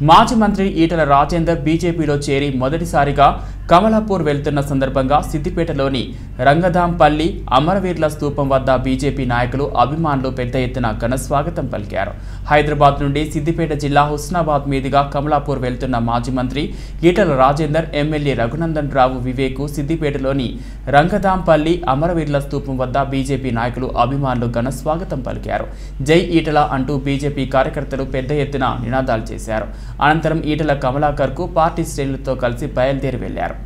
మాజీ మంత్రి ఈటల రాజేందర్ బీజేపీలో చేరి మొదటిసారిగా కమలాపూర్ వెళ్తున్న సందర్భంగా సిద్దిపేటలోని రంగధాంపల్లి అమరవీరుల స్తూపం వద్ద బీజేపీ నాయకులు అభిమానులు పెద్ద ఎత్తున ఘన స్వాగతం పలికారు. హైదరాబాద్ నుండి సిద్దిపేట జిల్లా హుస్నాబాద్ మీదుగా కమలాపూర్ వెళ్తున్న మాజీ మంత్రి ఈటల రాజేందర్ ఎమ్మెల్యే రఘునందన్ రావు వివేక్ సిద్దిపేటలోని రంగధాంపల్లి అమరవీరుల స్తూపం వద్ద బీజేపీ నాయకులు అభిమానులు ఘన స్వాగతం పలికారు. జై ఈటల అంటూ బీజేపీ కార్యకర్తలు పెద్ద ఎత్తున నినాదాలు చేశారు. అనంతరం ఈటల కమలాకర్కు పార్టీ శ్రేణులతో కలిసి బయలుదేరి వెళ్లారు.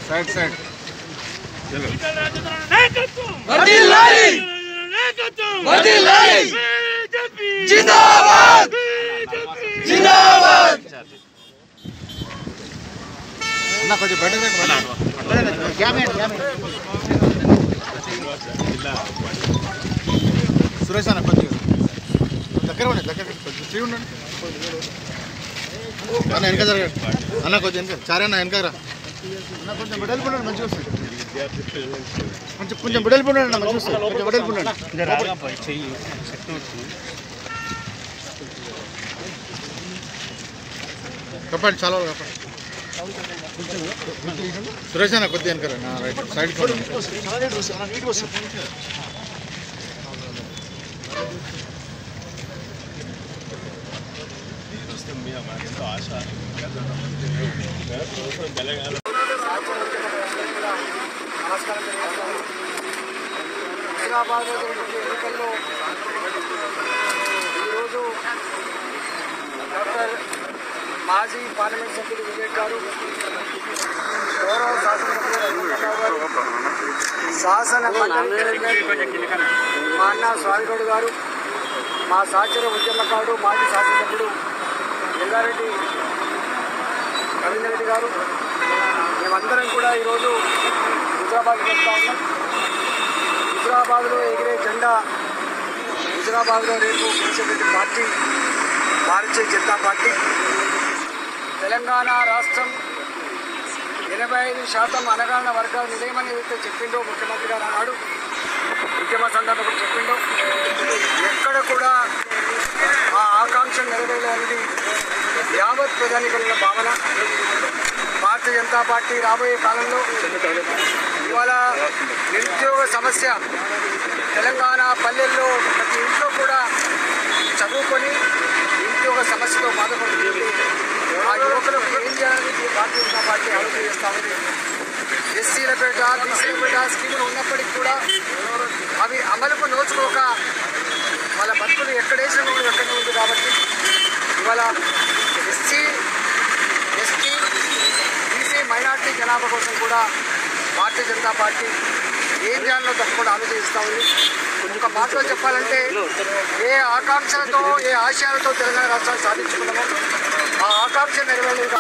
साइड साइड जिंदाबाद जिंदाबाद ना कुछ बैठे क्या में सुरेश अన్న కొద్దిగా దగ్గర ఉండండి ఫ్రీ ఉండండి అన్న వెనక జరగండి అన్న కొంచెం వెనక చారన్న వెనకరా అన్న కొంచెం బెడల్ పండండి మంచిగా వస్తుంది కొంచెం బెడల్ పండండి అన్న మంచిగా వస్తుంది కొంచెం బెడల్ పండండి కప్పండి చాలా కప్పండి సురేష్ అన్న కొద్దిగా వెనకరా నా రైట్ సైడ్ హైదరాబాద్ ఎన్నికల్లో ఈరోజు డాక్టర్ మాజీ పార్లమెంట్ సభ్యుడు వివేక్ గారు, గౌరవ శాసనసభ్యులు గారు, శాసన మండలి మా అన్న స్వామిగౌడ్ గారు, మా సహచర ఉద్యమకారుడు మాజీ శాసనసభ్యుడు ఎల్లారెడ్డి రవీంద్రరెడ్డి గారు, మేమందరం కూడా ఈరోజు హుజరాబాద్కి వస్తూ ఉన్నాం. హుజరాబాద్లో ఎగిరే జెండా, హుజరాబాద్లో రేపు గెలిచేటువంటి పార్టీ భారతీయ జనతా పార్టీ. తెలంగాణ రాష్ట్రం 85% అణగారిన వర్గాలు నిలయమని ఏదైతే చెప్పిండో ముఖ్యమంత్రి గారు అన్నాడు, ఉద్యమ సందర్భంలో చెప్పిండో, ఎక్కడ కూడా ఆ ఆకాంక్ష నెరవేరలేనిది యావత్ ప్రజానికుల భావన. భారతీయ జనతా పార్టీ రాబోయే కాలంలో ఇవాళ నిరుద్యోగ సమస్య, తెలంగాణ పల్లెల్లో ప్రతి ఇంట్లో కూడా చదువుకొని నిరుద్యోగ సమస్యతో బాధపడుతుంది. ఆ యువకులకు ఏం చేయాలని భారతీయ జనతా పార్టీ ఆలోచన చేస్తూ ఉంది. ఎస్సీల పేట, బీసీల పేట స్కీములు ఉన్నప్పటికీ కూడా అవి అమలుకు నోచుకోక వాళ్ళ బతుకులు ఎక్కడేసిన కూడా ఎక్కడే ఉంది. కాబట్టి ఇవాళ ఎస్సీ, ఎస్టీ, బీసీ, మైనార్టీ జనాభా కోసం కూడా భారతీయ జనతా పార్టీ ఏం చేయాలో తప్పకుండా ఆలోచిస్తూ ఉంది. ఒక మాటలో చెప్పాలంటే, ఏ ఆకాంక్షలతో, ఏ ఆశయాలతో తెలంగాణ రాష్ట్రాన్ని సాధించుకున్నామో ఆ ఆకాంక్ష నెరవేరలేదు.